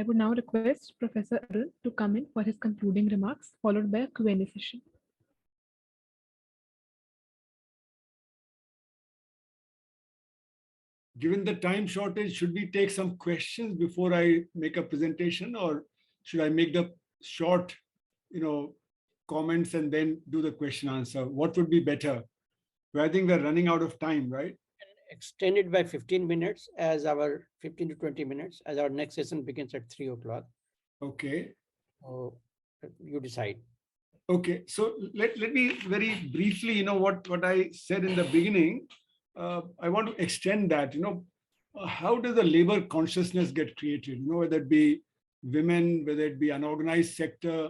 I would now request Professor Arun to come in for his concluding remarks, followed by a Q&A session. Given the time shortage, should we take some questions before I make a presentation, or should I make the short, comments and then do the question answer? What would be better? I think we're running out of time, right? Extend it by 15 minutes as our 15 to 20 minutes as our next session begins at 3 o'clock. Okay. So you decide. Okay. So let me very briefly, what I said in the beginning, I want to extend that, how does the labor consciousness get created? Whether it be women, whether it be unorganized sector,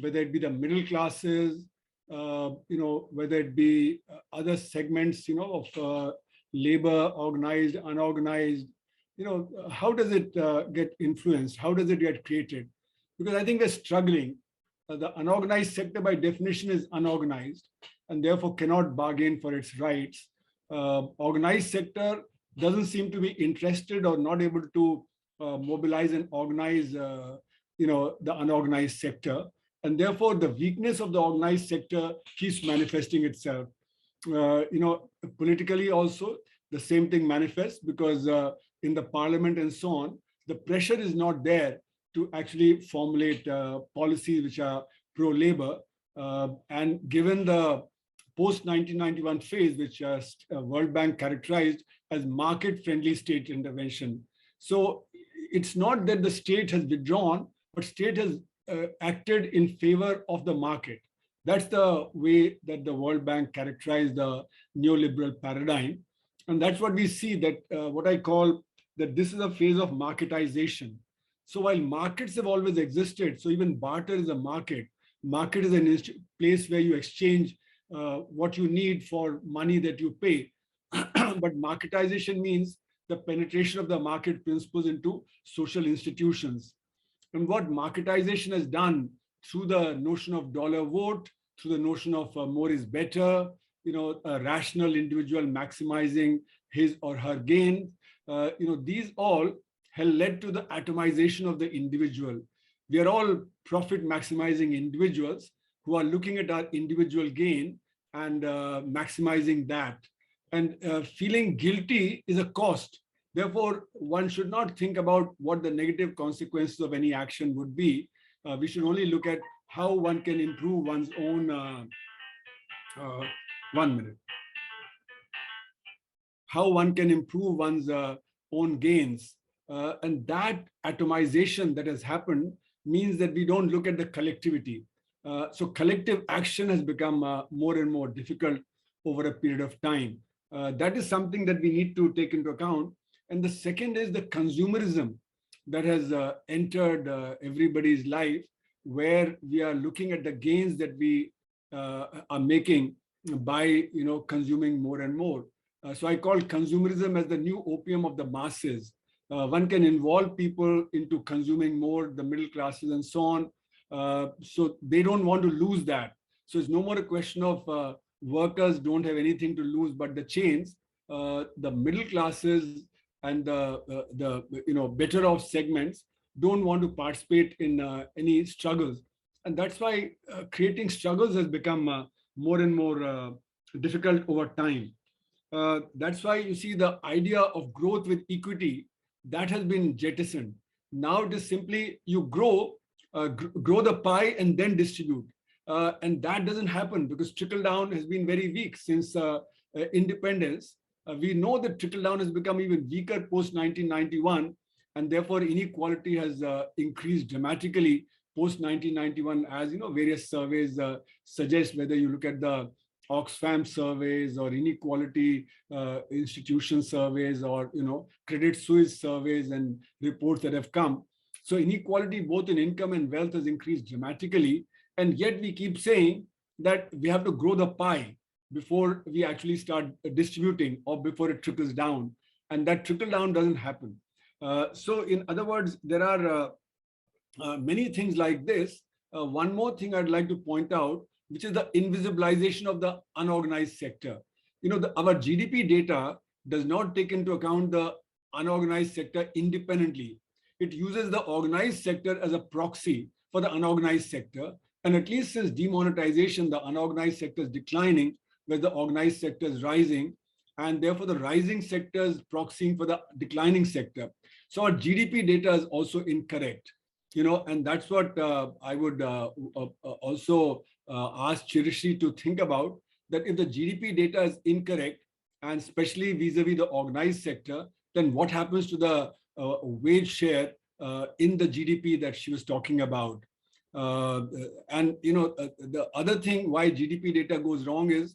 whether it be the middle classes, whether it be other segments, of labor, organized, unorganized, how does it get influenced? How does it get created? Because I think we're struggling. The unorganized sector by definition is unorganized and therefore cannot bargain for its rights. Organized sector doesn't seem to be interested or not able to mobilize and organize, the unorganized sector. And therefore, the weakness of the organized sector keeps manifesting itself. Politically also, the same thing manifests because in the parliament and so on, the pressure is not there to actually formulate policies which are pro-labor. And given the post-1991 phase, which World Bank characterized as market-friendly state intervention. So it's not that the state has withdrawn, but state has acted in favor of the market. That's the way that the World Bank characterized the neoliberal paradigm. And that's what we see, that what I call that this is a phase of marketization. So while markets have always existed, so even barter is a market. Market is a place where you exchange what you need for money that you pay. But marketization means the penetration of the market principles into social institutions. And what marketization has done through the notion of dollar vote, through the notion of more is better, a rational individual maximizing his or her gain, these all have led to the atomization of the individual. We are all profit maximizing individuals who are looking at our individual gain and maximizing that. And feeling guilty is a cost. Therefore, one should not think about what the negative consequences of any action would be. We should only look at how one can improve one's own, 1 minute. How one can improve one's own gains. And that atomization that has happened means that we don't look at the collectivity. So collective action has become more and more difficult over a period of time. That is something that we need to take into account. And the second is the consumerism that has entered everybody's life, where we are looking at the gains that we are making by consuming more and more. So I call consumerism as the new opium of the masses. One can involve people into consuming more, the middle classes and so on. So they don't want to lose that. So it's no more a question of workers don't have anything to lose but the chains. The middle classes and the better off segments don't want to participate in any struggles. And that's why creating struggles has become more and more difficult over time. That's why you see the idea of growth with equity, that has been jettisoned. Now it is simply you grow the pie and then distribute. And that doesn't happen because trickle down has been very weak since independence. We know that trickle down has become even weaker post 1991, and therefore inequality has increased dramatically post 1991, as various surveys suggest, whether you look at the Oxfam surveys or inequality institution surveys or Credit Suisse surveys and reports that have come. So inequality both in income and wealth has increased dramatically, and yet we keep saying that we have to grow the pie before we actually start distributing or before it trickles down, and that trickle down doesn't happen. So in other words, there are many things like this. One more thing I'd like to point out, which is the invisibilization of the unorganized sector. Our GDP data does not take into account the unorganized sector independently. it uses the organized sector as a proxy for the unorganized sector. And at least since demonetization, the unorganized sector is declining, where the organized sector is rising. And therefore, the rising sector is proxying for the declining sector. So our GDP data is also incorrect. And that's what I would also ask Chirashree to think about, that if the GDP data is incorrect, and especially vis-a-vis the organized sector, then what happens to the wage share in the GDP that she was talking about? The other thing why GDP data goes wrong is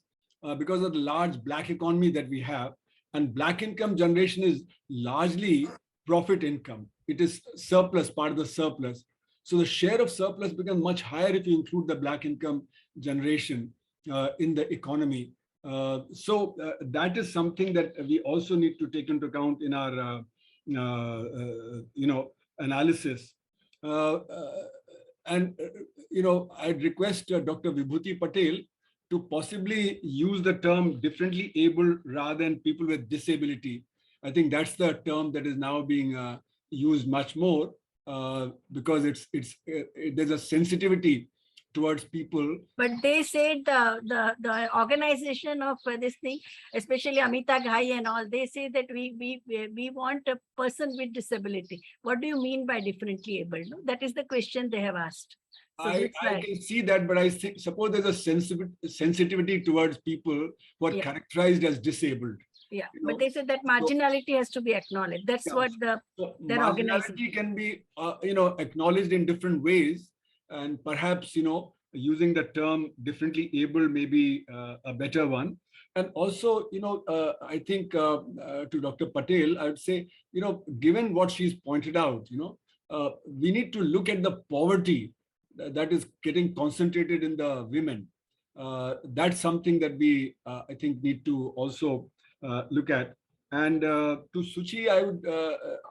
because of the large black economy that we have, and black income generation is largely profit income. It is surplus, part of the surplus. So the share of surplus becomes much higher if you include the black income generation in the economy. So that is something that we also need to take into account in our analysis. I'd request Dr. Vibhuti Patel to possibly use the term differently able rather than people with disability. I think that's the term that is now being used much more because there's a sensitivity towards people. But they said the organization of this thing, especially Amita Ghai and all, they say that we want a person with disability. What do you mean by differently able? No? That is the question they have asked. So I can see that, but I suppose there's a sensitivity towards people who are characterized as disabled. Yeah, but they said that marginality has to be acknowledged. That's what their organization. Marginality can be, acknowledged in different ways, and perhaps, using the term differently able may be a better one. And also, I think to Dr. Patel, I would say, given what she's pointed out, we need to look at the poverty that is getting concentrated in the women. That's something that we, I think, need to also look at. And to Shuchi, I would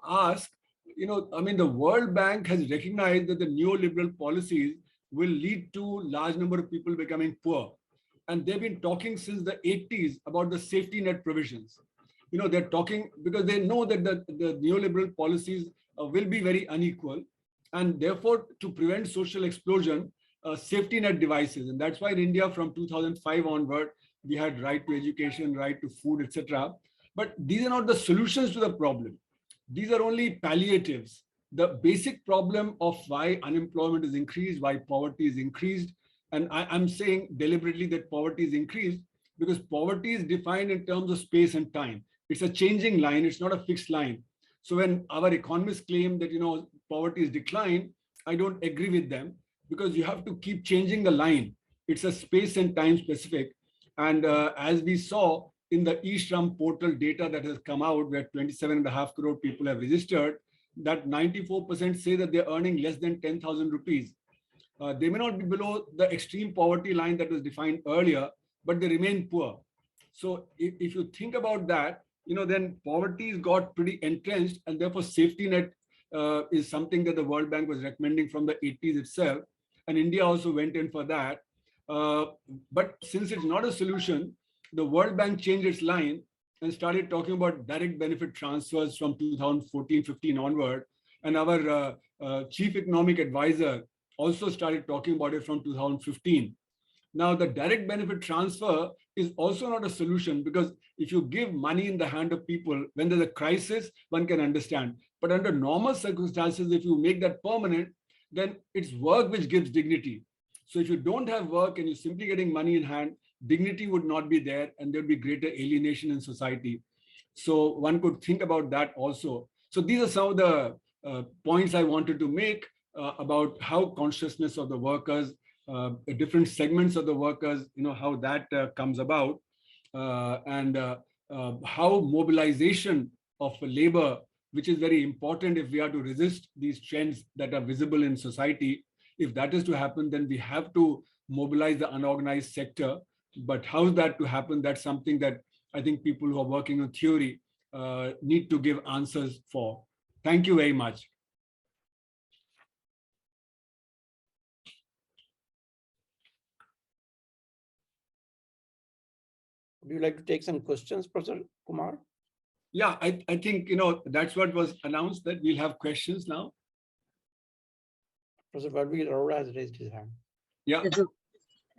ask, the World Bank has recognized that the neoliberal policies will lead to large number of people becoming poor. And they've been talking since the 80s about the safety net provisions. They're talking because they know that the neoliberal policies will be very unequal. And therefore, to prevent social explosion, safety net devices. And that's why in India from 2005 onward, we had right to education, right to food, etc. But these are not the solutions to the problem. These are only palliatives. The basic problem of why unemployment is increased, why poverty is increased, and I'm saying deliberately that poverty is increased because poverty is defined in terms of space and time. It's a changing line, it's not a fixed line. So when our economists claim that poverty is declined, I don't agree with them because you have to keep changing the line. It's a space and time specific. And as we saw in the eShram portal data that has come out, where 27.5 crore people have registered, that 94% say that they're earning less than 10,000 rupees. They may not be below the extreme poverty line that was defined earlier, but they remain poor. So if you think about that, then poverty has got pretty entrenched, and therefore safety net is something that the World Bank was recommending from the 80s itself. And India also went in for that. But since it's not a solution, the World Bank changed its line and started talking about direct benefit transfers from 2014-15 onward. And our chief economic advisor also started talking about it from 2015. Now, the direct benefit transfer is also not a solution because if you give money in the hand of people, when there's a crisis, one can understand. But under normal circumstances, if you make that permanent, then it's work which gives dignity. So if you don't have work and you're simply getting money in hand, dignity would not be there and there'll be greater alienation in society. So one could think about that also. So these are some of the points I wanted to make about how consciousness of the workers, different segments of the workers, how that comes about, and how mobilization of labor, which is very important if we are to resist these trends that are visible in society. If that is to happen, then we have to mobilize the unorganized sector. But how is that to happen? That's something that I think people who are working on theory need to give answers for. Thank you very much. Would you like to take some questions, Professor Kumar? Yeah, I think, that's what was announced, that we'll have questions now. Professor Bharti Arora has raised his hand. Yeah.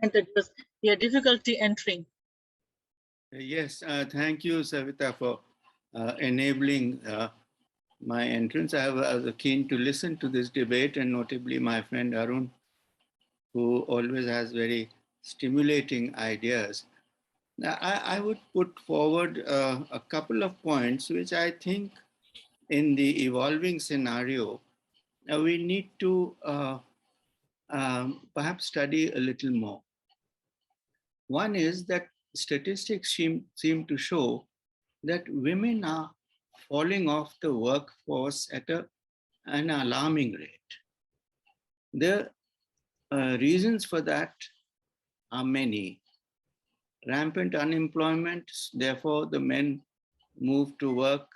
And it was difficulty entering. Yes, thank you, Savita, for enabling my entrance. I was keen to listen to this debate, and notably my friend Arun, who always has very stimulating ideas. Now, I would put forward a couple of points which I think in the evolving scenario, we need to perhaps study a little more. One is that statistics seem to show that women are falling off the workforce at an alarming rate. The reasons for that are many. Rampant unemployment, therefore the men move to work,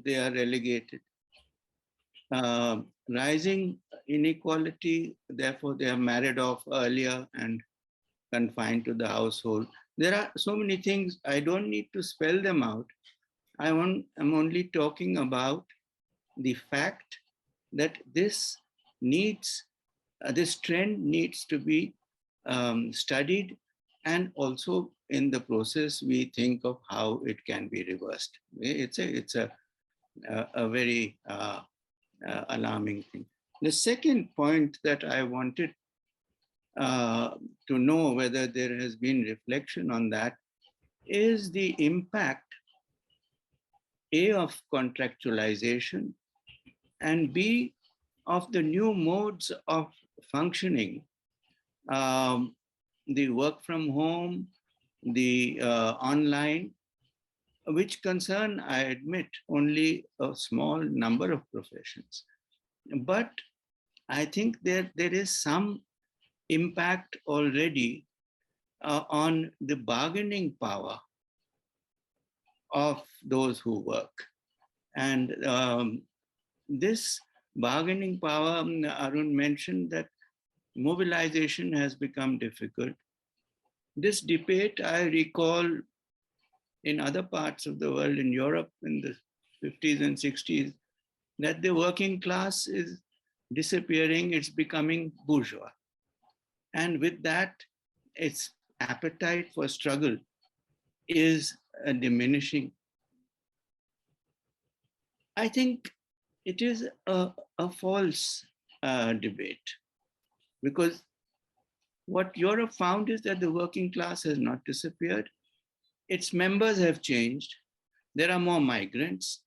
they are relegated. Rising inequality, therefore they are married off earlier and confined to the household. There are so many things, I don't need to spell them out. I'm only talking about the fact that this trend needs to be studied, and also in the process we think of how it can be reversed. It's a very alarming thing. The second point that I wanted to know whether there has been reflection on that is the impact, A, of contractualization, and B, of the new modes of functioning, the work from home, the online, which concern, I admit, only a small number of professions. But I think there is some impact already on the bargaining power of those who work. And this bargaining power, Arun mentioned that mobilization has become difficult. This debate, I recall in other parts of the world, in Europe in the 50s and 60s, that the working class is disappearing, it's becoming bourgeois. And with that, its appetite for struggle is diminishing. I think it is a false debate, because what Europe found is that the working class has not disappeared. Its members have changed. There are more migrants.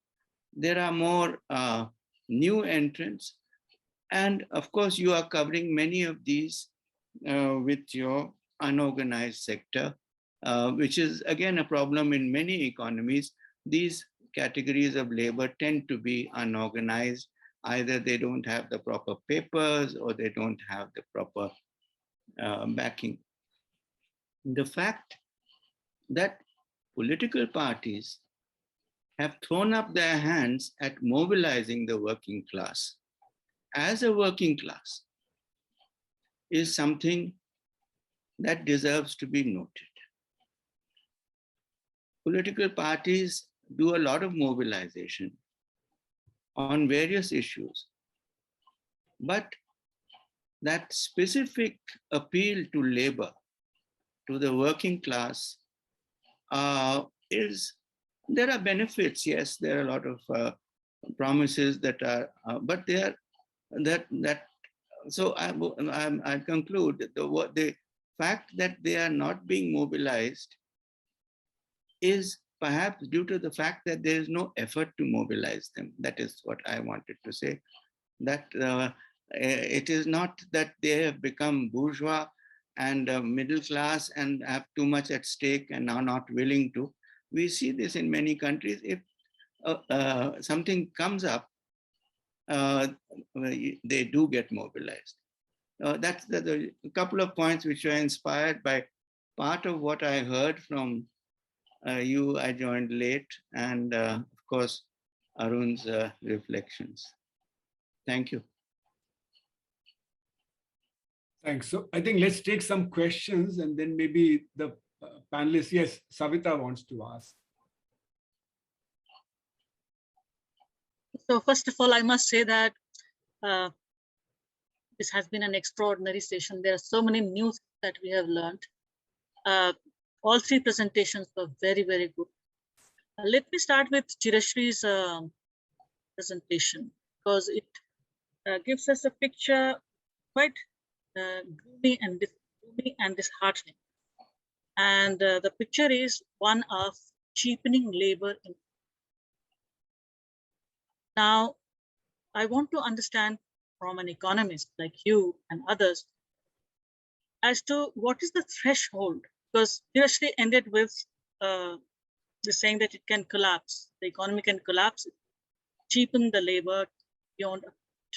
There are more new entrants. And of course, you are covering many of these with your unorganized sector, which is again a problem in many economies. These categories of labor tend to be unorganized. Either they don't have the proper papers or they don't have the proper backing. The fact that political parties have thrown up their hands at mobilizing the working class as a working class is something that deserves to be noted. Political parties do a lot of mobilization on various issues, but that specific appeal to labor, to the working class, there are benefits, yes, there are a lot of promises that are, but they are, so I conclude that the fact that they are not being mobilized is perhaps due to the fact that there is no effort to mobilize them. That is what I wanted to say, that it is not that they have become bourgeois and middle class and have too much at stake and are not willing to. We see this in many countries. If something comes up, they do get mobilized. That's a couple of points which were inspired by part of what I heard from you. I joined late, and of course, Arun's reflections. Thank you. Thanks. So I think let's take some questions, and then maybe the panelists. Yes, Savita wants to ask. So first of all, I must say that this has been an extraordinary session. There are so many new things that we have learned. All three presentations were very, very good. Let me start with Chirashree's presentation, because it gives us a picture quite gloomy and disheartening. And the picture is one of cheapening labor. Now, I want to understand from an economist like you and others as to what is the threshold, because Chirashree ended with the saying that it can collapse, the economy can collapse, cheapen the labor beyond a point.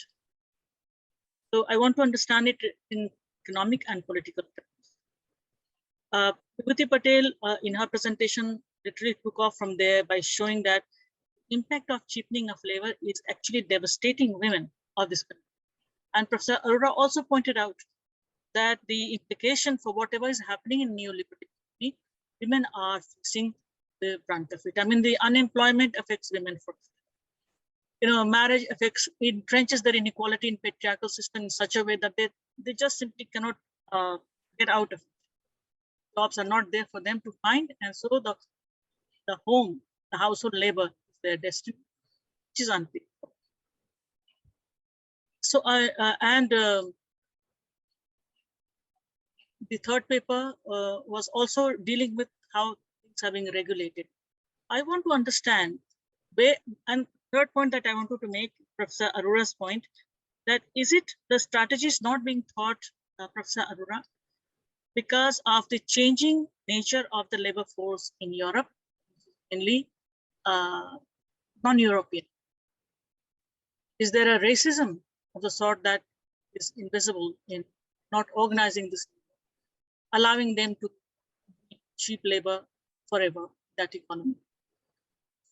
So I want to understand it in economic and political terms. Vibhuti Patel, in her presentation, literally took off from there by showing that impact of cheapening of labor is actually devastating women of this country. And Professor Arun also pointed out that the implication for whatever is happening in neoliberal, women are facing the brunt of it. I mean, the unemployment affects women first. Marriage affects, entrenches their inequality in patriarchal system in such a way that they just simply cannot get out of it. Jobs are not there for them to find, and so the home, the household labor is their destiny, which is unpaid for. So the third paper was also dealing with how things are being regulated. I want to understand where, and third point that I wanted to make, Professor Arora's point, that is it the strategy is not being taught, Professor Arora, because of the changing nature of the labor force in Europe, mainly non-European? Is there a racism of the sort that is invisible in not organizing this, allowing them to cheap labor forever, that economy?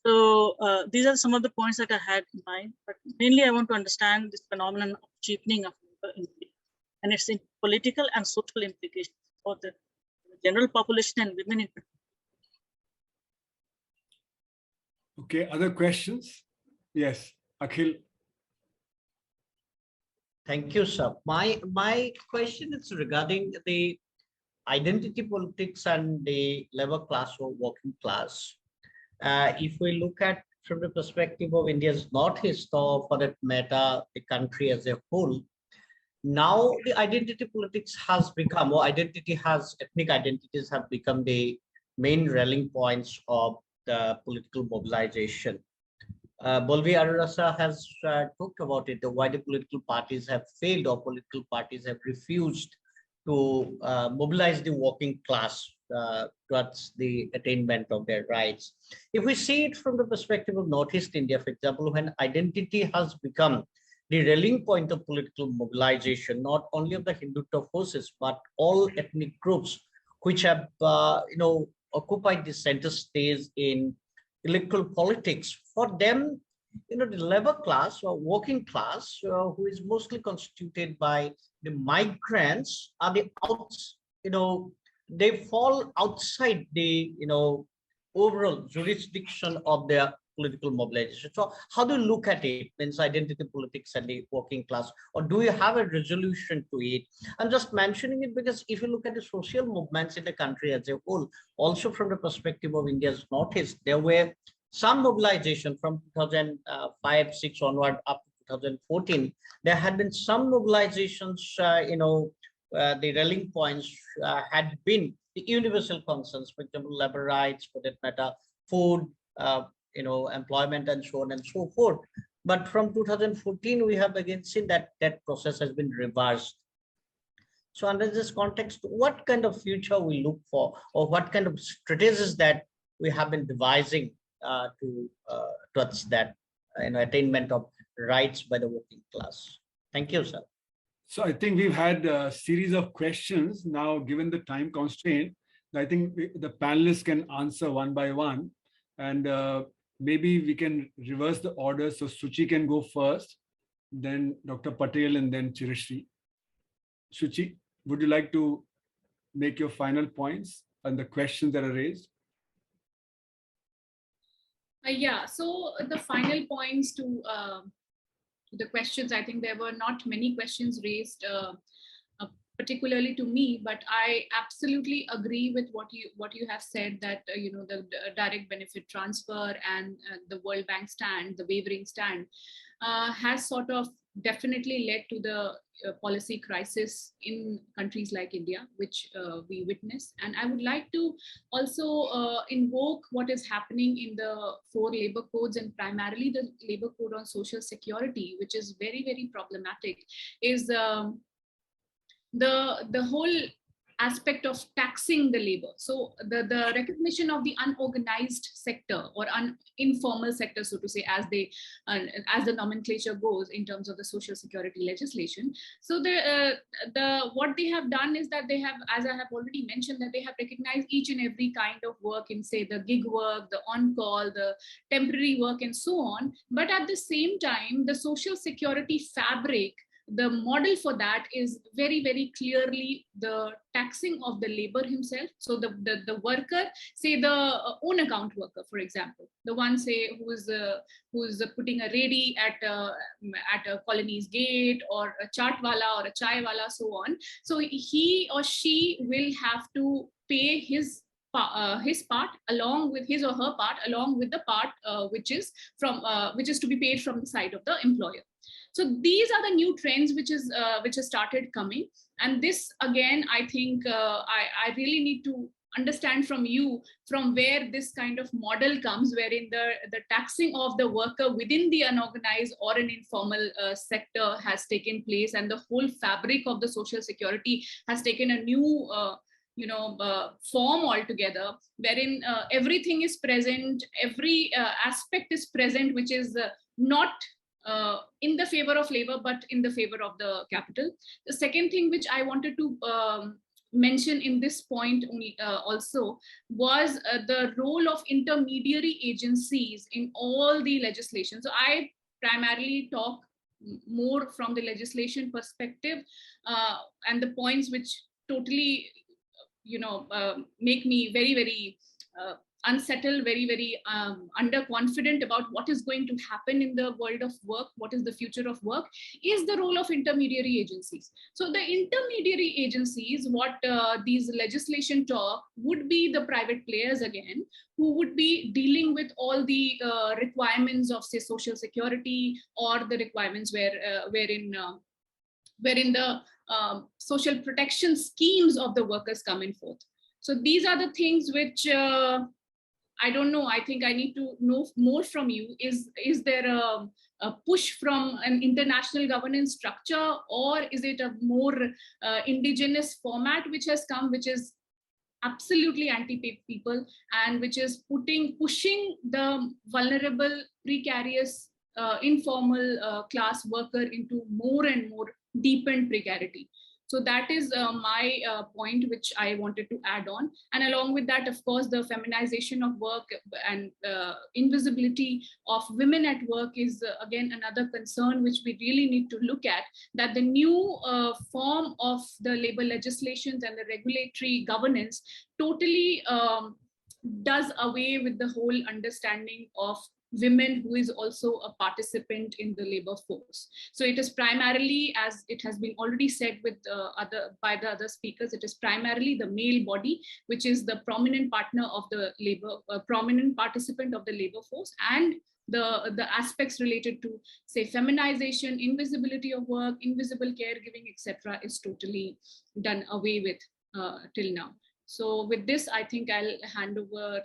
So these are some of the points that I had in mind, but mainly I want to understand this phenomenon of cheapening of labor and its political and social implications for the general population and women in particular. Okay, other questions? Yes, Akhil. Thank you, sir. My question is regarding the identity politics and the labor class or working class. If we look at from the perspective of India's Northeast, or for that matter, the country as a whole, now the identity politics has become, or ethnic identities have become the main rallying points of the political mobilization. Bolvi Arurasa has talked about it, why the political parties have failed, or political parties have refused to mobilize the working class towards the attainment of their rights. If we see it from the perspective of Northeast India, for example, when identity has become the rallying point of political mobilization, not only of the Hindutva forces, but all ethnic groups which have occupied the center stage in electoral politics, for them, the labor class or working class, who is mostly constituted by the migrants, are the outs, they fall outside the overall jurisdiction of their political mobilization. So how do you look at it, means identity politics and the working class, or do you have a resolution to it? I'm just mentioning it because if you look at the social movements in the country as a whole, also from the perspective of India's Northeast, there were some mobilization from 2005-6 onward up to 2014. There had been some mobilizations, the rallying points had been the universal concerns, for example, labor rights, for that matter, food, employment, and so on and so forth. But from 2014, we have again seen that that process has been reversed. So under this context, what kind of future we look for, or what kind of strategies that we have been devising towards that attainment of rights by the working class? Thank you, sir. So I think we've had a series of questions. Now, given the time constraint, I think the panelists can answer one by one. And maybe we can reverse the order. So Shuchi can go first, then Dr. Patel, and then Chirashree. Shuchi, would you like to make your final points on the questions that are raised? Yeah, so the final points to the questions, I think there were not many questions raised particularly to me, but I absolutely agree with what you have said, that the direct benefit transfer and the World Bank stand, the wavering stand, has sort of definitely led to the policy crisis in countries like India, which we witness. And I would like to also invoke what is happening in the 4 labor codes, and primarily the labor code on social security, which is very, very problematic, is the whole aspect of taxing the labor. So the recognition of the unorganized sector or informal sector, so to say, as the nomenclature goes in terms of the social security legislation. So what they have done is that they have, as I have already mentioned, that they have recognized each and every kind of work in, say, the gig work, the on-call, the temporary work, and so on. But at the same time, the social security fabric, the model for that is very, very clearly the taxing of the labor himself. So the worker, say the own account worker, for example, the one, say, who's putting a ready at a colony's gate, or a chaat wala or a chai wala, so on. So he or she will have to pay his part along with his or her part, along with the part which is to be paid from the side of the employer. So these are the new trends which has started coming, and this again, I think I really need to understand from you from where this kind of model comes, wherein the taxing of the worker within the unorganized or an informal sector has taken place, and the whole fabric of the social security has taken a new form altogether, wherein everything is present, every aspect is present, which is not in the favor of labor, but in the favor of the capital. The second thing which I wanted to mention in this point also was the role of intermediary agencies in all the legislation. So I primarily talk more from the legislation perspective, and the points which totally make me very, very unsettled, very, very underconfident about what is going to happen in the world of work, what is the future of work, is the role of intermediary agencies. So the intermediary agencies, what these legislation talk, would be the private players again, who would be dealing with all the requirements of, say, social security, or the requirements wherein the social protection schemes of the workers come in forth. So these are the things which I don't know. I think I need to know more from you. Is there a push from an international governance structure, or is it a more indigenous format which has come, which is absolutely anti-people, and which is pushing the vulnerable, precarious, informal class worker into more and more deepened precarity? So that is my point, which I wanted to add on. And along with that, of course, the feminization of work and invisibility of women at work is again another concern which we really need to look at, that the new form of the labor legislations and the regulatory governance totally does away with the whole understanding of women who is also a participant in the labor force. So it is primarily, as it has been already said by the other speakers, it is primarily the male body which is the prominent partner of the labor, prominent participant of the labor force, and the aspects related to, say, feminization, invisibility of work, invisible caregiving, etc., is totally done away with till now. So with this, I think I'll hand over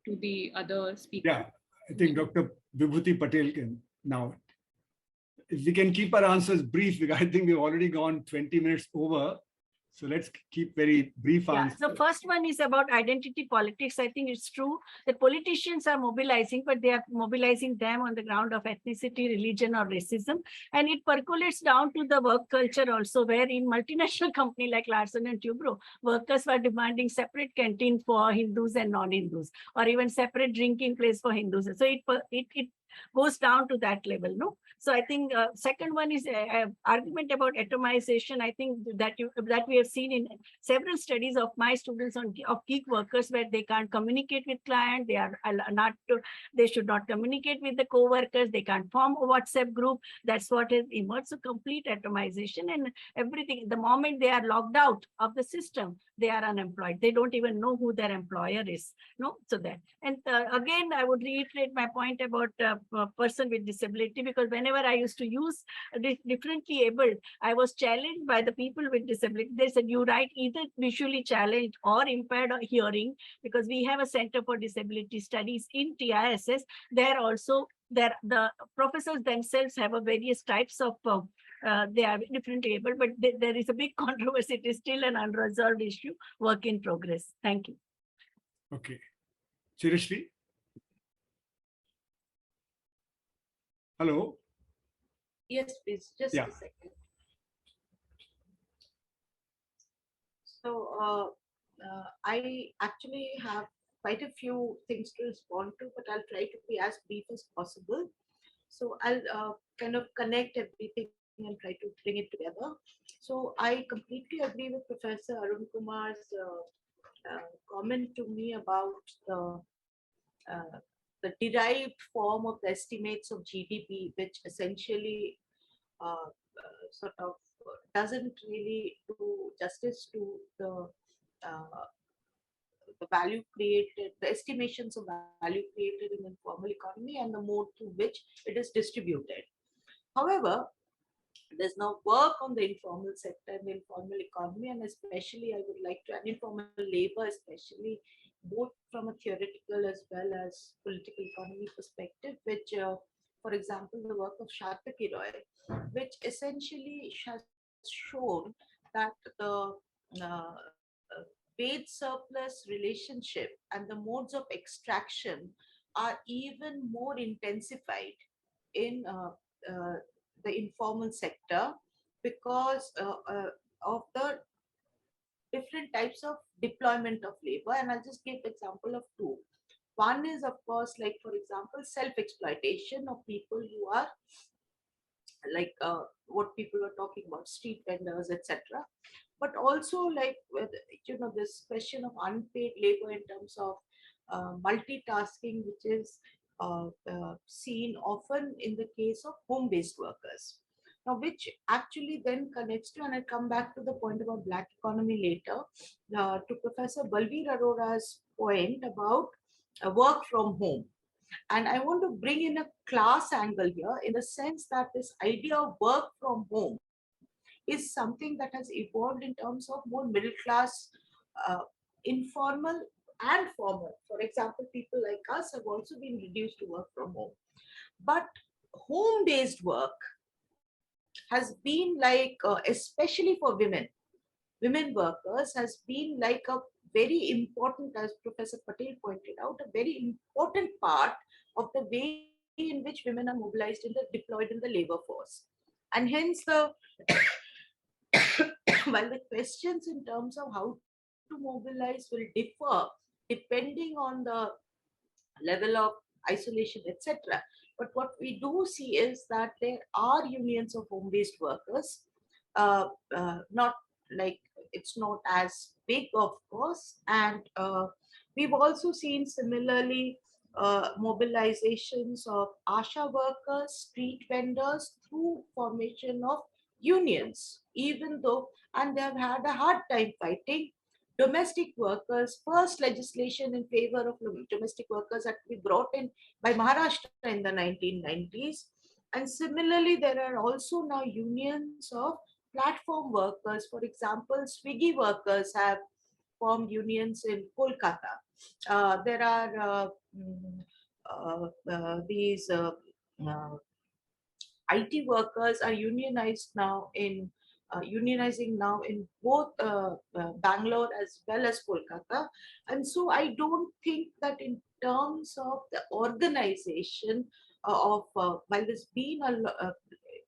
to the other speaker. Yeah. I think Dr. Vibhuti Patel can now. If we can keep our answers brief, because I think we've already gone 20 minutes over. So let's keep very brief answers. The first one is about identity politics. I think it's true that politicians are mobilizing, but they are mobilizing them on the ground of ethnicity, religion, or racism. And it percolates down to the work culture also, where in multinational company like Larsen and Toubro, workers were demanding separate canteen for Hindus and non-Hindus, or even separate drinking place for Hindus. So it goes down to that level, no? So I think second one is argument about atomization. I think that we have seen in several studies of my students of gig workers, where they can't communicate with client, they should not communicate with the co-workers, they can't form a WhatsApp group. That's what has emerged. So complete atomization, and everything. The moment they are locked out of the system, they are unemployed. They don't even know who their employer is. No, so that. And again, I would reiterate my point about person with disability, because whenever I used to use differently abled, I was challenged by the people with disability. They said, you write either visually challenged or impaired hearing, because we have a Center for Disability Studies in TISS. There also, the professors themselves have a various types of they are differently able, but there is a big controversy. It is still an unresolved issue, work in progress. Thank you. Okay. Chirashree? Hello? Yes, please, just Yeah. a second. So I actually have quite a few things to respond to, but I'll try to be as brief as possible. So I'll kind of connect everything and try to bring it together. So I completely agree with Professor Arun Kumar's comment to me about the derived form of the estimates of GDP, which essentially sort of doesn't really do justice to the value created, the estimations of value created in the informal economy and the mode through which it is distributed. However, there's now work on the informal sector and the informal economy, and especially I would like to, and informal labor especially, both from a theoretical as well as political economy perspective, which, for example, the work of Shataki Roy, which essentially has shown that the wage surplus relationship and the modes of extraction are even more intensified in the informal sector because of the different types of deployment of labor. And I'll just give example of two. One is, of course, like, for example, self-exploitation of people who are like what people are talking about, street vendors, etc. But also, like, this question of unpaid labor in terms of multitasking, which is seen often in the case of home-based workers. Now, which actually then connects to, and I'll come back to the point about Black economy later, to Professor Balveer Arora's point about work from home. And I want to bring in a class angle here, in the sense that this idea of work from home is something that has evolved in terms of more middle class, informal and formal. For example, people like us have also been reduced to work from home. But home-based work has been like, especially for women workers, has been like a very important, as Professor Patel pointed out, a very important part of the way in which women are mobilized and deployed in the labor force. And hence the while the questions in terms of how to mobilize will differ depending on the level of isolation, etc. But what we do see is that there are unions of home-based workers, not like, it's not as big, of course. And we've also seen similarly mobilizations of ASHA workers, street vendors through formation of unions, even though, and they've had a hard time fighting domestic workers. First legislation in favor of domestic workers had to be brought in by Maharashtra in the 1990s. And similarly, there are also now unions of platform workers. For example, Swiggy workers have formed unions in Kolkata. There are these IT workers are unionized now in unionizing now in both Bangalore as well as Kolkata. And so I don't think that in terms of the organization of while there's been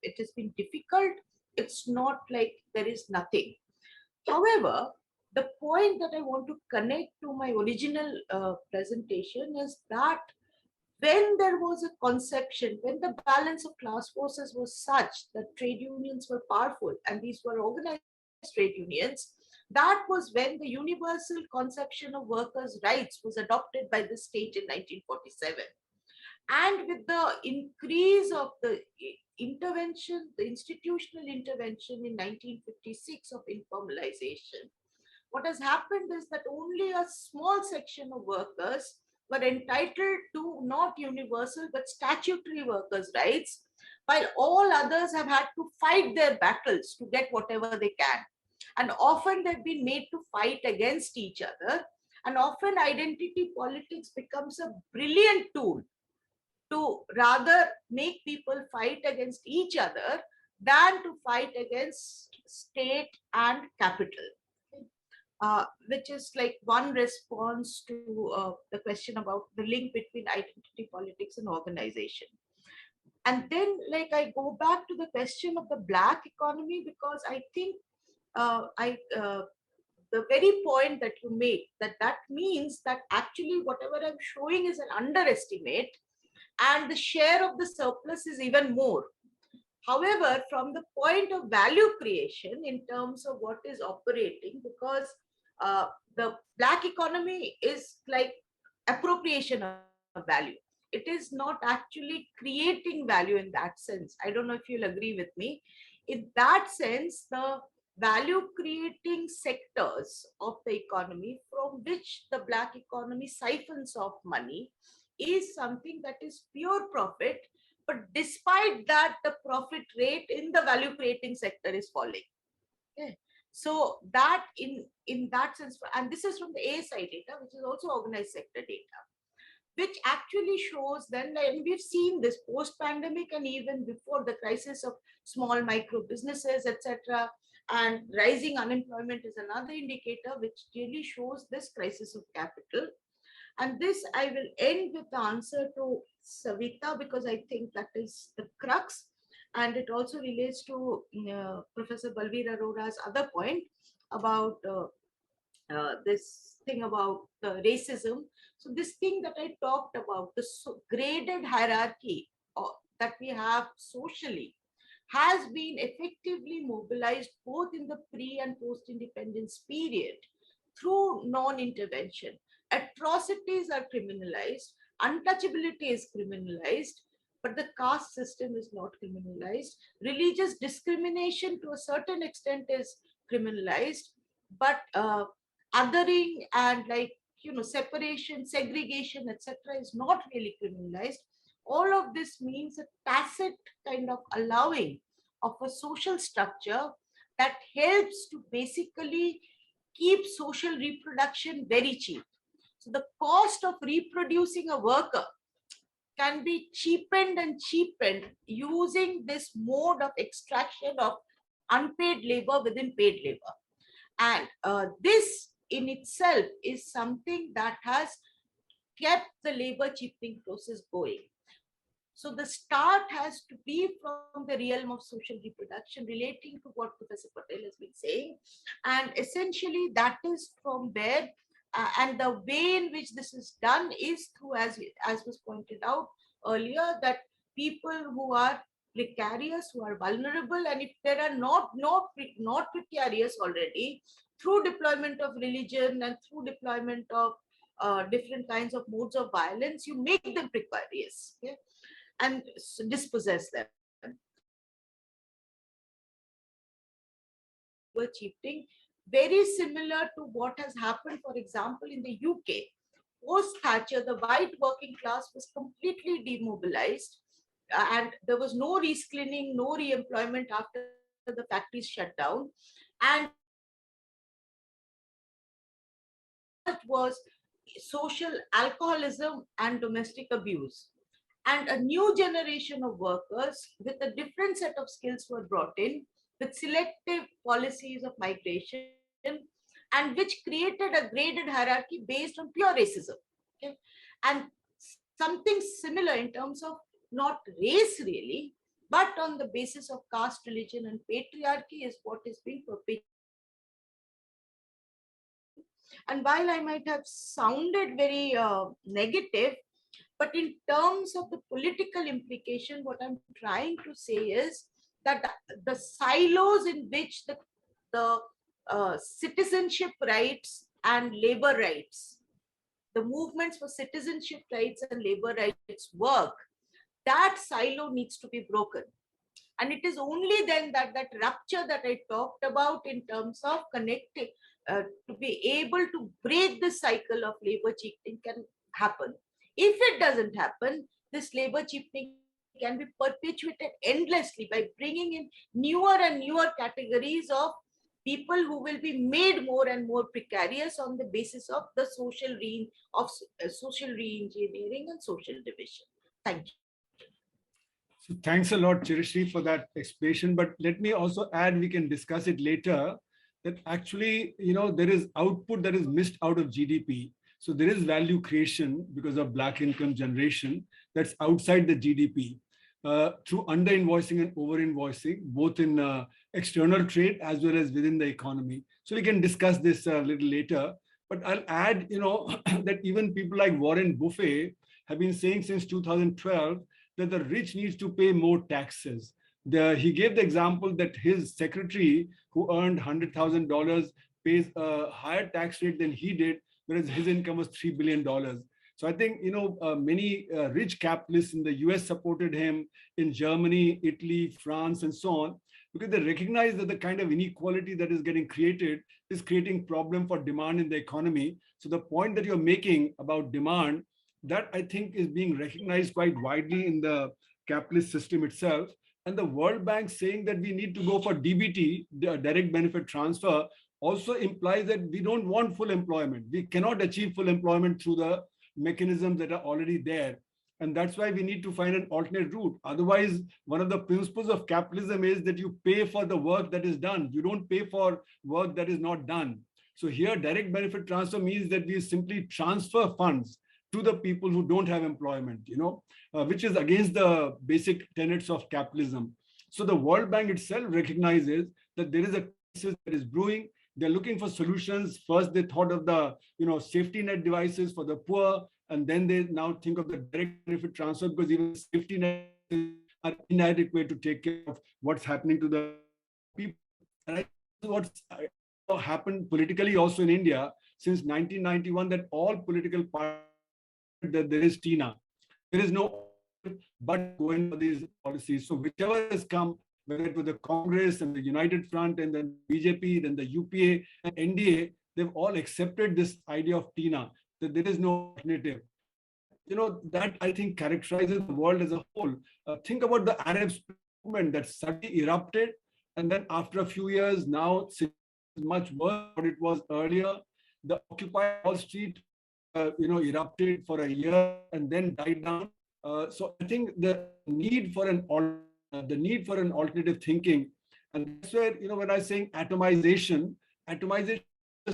it has been difficult, it's not like there is nothing. However, the point that I want to connect to my original presentation is that when there was a conception, when the balance of class forces was such that trade unions were powerful and these were organized trade unions, that was when the universal conception of workers' rights was adopted by the state in 1947. And with the increase of the intervention, the institutional intervention in 1956 of informalization, what has happened is that only a small section of workers were entitled to not universal but statutory workers' rights, while all others have had to fight their battles to get whatever they can. And often they've been made to fight against each other. And often identity politics becomes a brilliant tool to rather make people fight against each other than to fight against state and capital. Which is like one response to the question about the link between identity politics and organization. And then like I go back to the question of the Black economy, because I think the very point that you make, that means that actually whatever I'm showing is an underestimate and the share of the surplus is even more. However, from the point of value creation in terms of what is operating, because the Black economy is like appropriation of value. It is not actually creating value in that sense. I don't know if you'll agree with me. In that sense, the value creating sectors of the economy from which the Black economy siphons off money is something that is pure profit. But despite that, the profit rate in the value creating sector is falling. Okay. So that in that sense, and this is from the ASI data, which is also organized sector data, which actually shows then, and we've seen this post-pandemic and even before the crisis of small micro businesses, etc. And rising unemployment is another indicator which really shows this crisis of capital. And this I will end with the answer to Savita, because I think that is the crux. And it also relates to Professor Balveer Arora's other point about this thing about the racism. So this thing that I talked about, the graded hierarchy that we have socially, has been effectively mobilized both in the pre and post-independence period through non-intervention. Atrocities are criminalized, untouchability is criminalized, but the caste system is not criminalized. Religious discrimination to a certain extent is criminalized, but othering and separation, segregation, etc. is not really criminalized. All of this means a tacit kind of allowing of a social structure that helps to basically keep social reproduction very cheap. So the cost of reproducing a worker can be cheapened and cheapened using this mode of extraction of unpaid labor within paid labor. And this in itself is something that has kept the labor cheapening process going. So the start has to be from the realm of social reproduction, relating to what Professor Patel has been saying. And essentially that is from where, and the way in which this is done is through, as was pointed out earlier, that people who are precarious, who are vulnerable, and if there are not precarious already, through deployment of religion and through deployment of different kinds of modes of violence, you make them precarious, okay, and dispossess them. Cheating, very similar to what has happened, for example, in the UK. Post-Thatcher, the white working class was completely demobilized, and there was no reskilling, no re-employment after the factories shut down. And it was social alcoholism and domestic abuse. And a new generation of workers with a different set of skills were brought in, with selective policies of migration, and which created a graded hierarchy based on pure racism. Okay? And something similar in terms of not race really, but on the basis of caste, religion, and patriarchy is what is being perpetuated. And while I might have sounded very negative, But in terms of the political implication, what I'm trying to say is that the silos in which the citizenship rights and labor rights, the movements for citizenship rights and labor rights work, that silo needs to be broken. And it is only then that that rupture that I talked about in terms of connecting, to be able to break the cycle of labor cheapening can happen. If it doesn't happen, this labor cheapening can be perpetuated endlessly by bringing in newer and newer categories of people who will be made more and more precarious on the basis of the social re-engineering and social division. Thank you. So thanks a lot, Chirashree, for that explanation. But let me also add, we can discuss it later, that actually, there is output that is missed out of GDP. So there is value creation because of Black income generation that's outside the GDP through under-invoicing and over-invoicing, both in external trade as well as within the economy. So we can discuss this a little later. But I'll add, that even people like Warren Buffett have been saying since 2012 that the rich needs to pay more taxes. He gave the example that his secretary, who earned $100,000, pays a higher tax rate than he did, whereas his income was $3 billion. So I think, many rich capitalists in the US supported him, in Germany, Italy, France, and so on, because they recognize that the kind of inequality that is getting created is creating problem for demand in the economy. So the point that you're making about demand, that I think is being recognized quite widely in the capitalist system itself. And the World Bank saying that we need to go for DBT, the direct benefit transfer, also implies that we don't want full employment. We cannot achieve full employment through the mechanisms that are already there. And that's why we need to find an alternate route. Otherwise, one of the principles of capitalism is that you pay for the work that is done. You don't pay for work that is not done. So here, direct benefit transfer means that we simply transfer funds to the people who don't have employment, which is against the basic tenets of capitalism. So the World Bank itself recognizes that there is a crisis that is brewing. They're looking for solutions. First, they thought of the safety net devices for the poor, and then they now think of the direct benefit transfer, because even safety nets are inadequate to take care of what's happening to the people. And I think what's happened politically also in India since 1991, that all political parties, that there is TINA. There is no but going for these policies. So whichever has come, whether it was the Congress and the United Front and then BJP, then the UPA and NDA, they've all accepted this idea of TINA, that there is no alternative. That I think characterizes the world as a whole. Think about the Arab movement that suddenly erupted, and then after a few years, now it's much worse than it was earlier. The Occupy Wall Street erupted for a year and then died down. So I think the need for an alternative thinking, and that's where when I'm saying atomization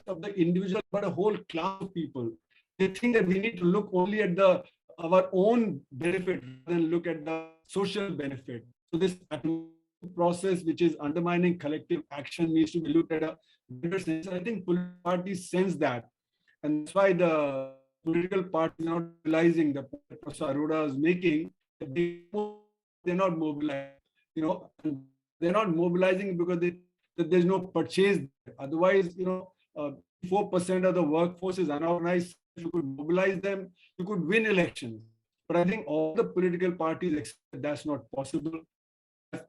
of the individual, but a whole class of people. They think that we need to look only at our own benefit rather than look at the social benefit. So this process, which is undermining collective action, needs to be looked at a better sense. I think political parties sense that. And that's why the political parties are not realizing the point that Professor Arora is making, that they're not mobilizing. They're not mobilizing because that there's no purchase. Otherwise, 4% of the workforce is unorganized. If you could mobilize them, you could win elections. But I think all the political parties accept that that's not possible.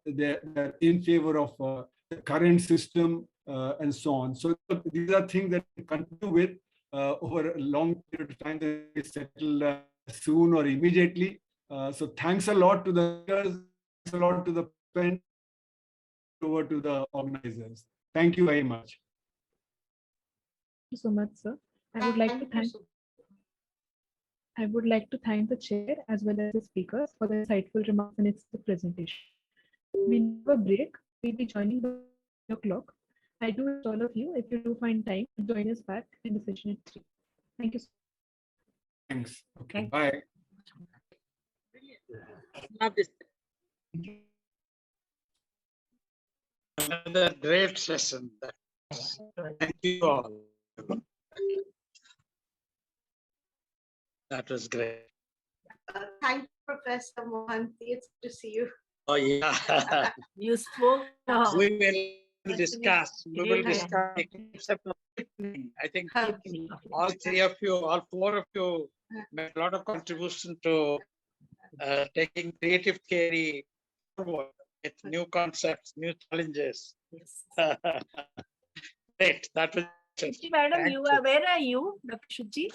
They're in favor of the current system and so on. So these are things that we continue with over a long period of time, that we settle soon or immediately. So thanks a lot to the speakers, thanks a lot to the pen, over to the organizers. Thank you very much. Thank you so much, sir. I would like to thank the chair as well as the speakers for the insightful remarks in its presentation. We have a break. We'll be joining by 3 o'clock. I do wish all of you, if you do find time, to join us back in the session at 3. Thank you. Thanks. Okay. Bye. Love this. Another great session. Thank you all. That was great. Thank you, Professor Mohanty. It's good to see you. Oh, yeah. You spoke. We will discuss the concept of listening. I think all three of you, all four of you made a lot of contribution to taking creative theory forward with new concepts, new challenges. Yes. Great. That was Shuchi, madam, where are you, Dr. Shuchi?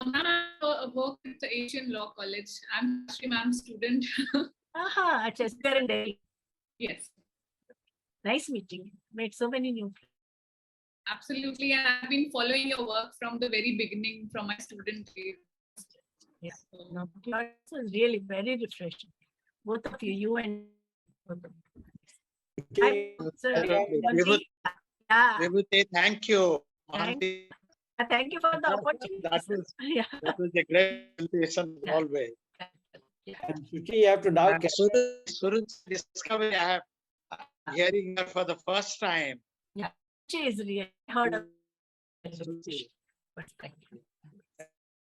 I work at the Asian Law College. I'm Chirashree ma'am's student. Aha, Chester in Delhi. Yes, Nice meeting. Made so many new friends. absolutely. And I've been following your work from the very beginning, from my student days. Yeah. No, this was really very refreshing. Both of you, you and both of you. Okay. Vibhuti, thank you. Thank you for the opportunity. That was a great presentation always. And Shuchi, you have to now And Suruj's discovery, I'm hearing her for the first time. Yeah, she is really heard of but thank you.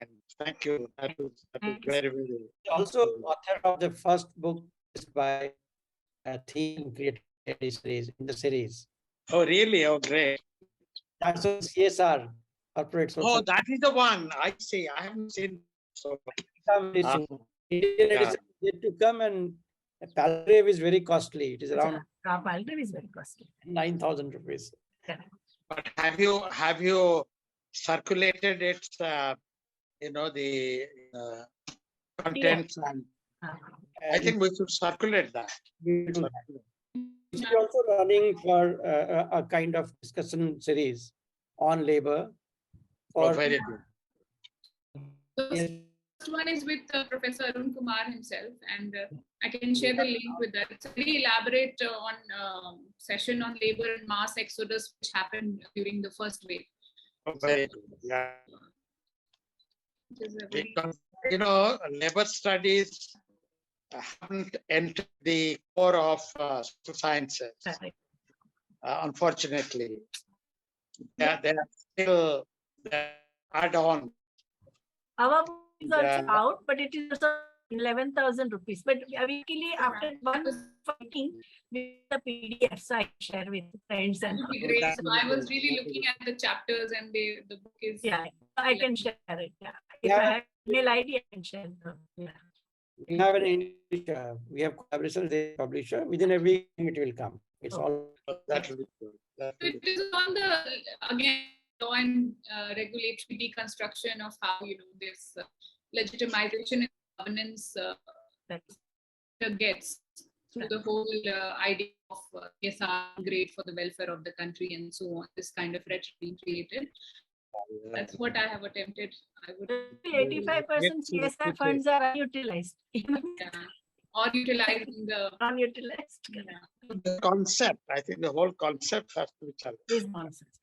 And thank you. That was very, very. also author of the first book by a theme created series in the series. Oh, really? Oh, great. That's a CSR, corporate social. Oh, that is the one. I see. I haven't seen. So, Indian edition is yet to come, and Palgrave is very costly. It is around Palgrave is very costly. 9,000 rupees. but have you circulated its, the contents and I think we should circulate that. We're also running for a kind of discussion series on labor. Oh, very good. The first one is with Professor Arun Kumar himself, and I can share the link with that. It's a very elaborate session on labor and mass exodus, which happened during the first wave. Oh, very good. Yeah. It is a very... Because, labor studies haven't entered the core of social sciences. Unfortunately, they are still add-on. Our book is also out, but it is also 11,000 rupees. But weekly, after one fighting, with the PDF, so I share with friends and. Great. So I was really looking at the chapters, and the book is. Yeah, I can share it. Yeah. If I have email ID, I can share. Yeah. We have an English, we have collaboration with the publisher. Within a week, it will come. It's all. That will be good. It is on the, again, law and regulatory deconstruction of how, this legitimization and governance gets through the whole idea of CSR great for the welfare of the country and so on, this kind of rhetoric being created. That's what I have attempted. I would 85% CSR funds are unutilized. Or utilizing the unutilized. The concept, I think the whole concept has to be challenged. This nonsense.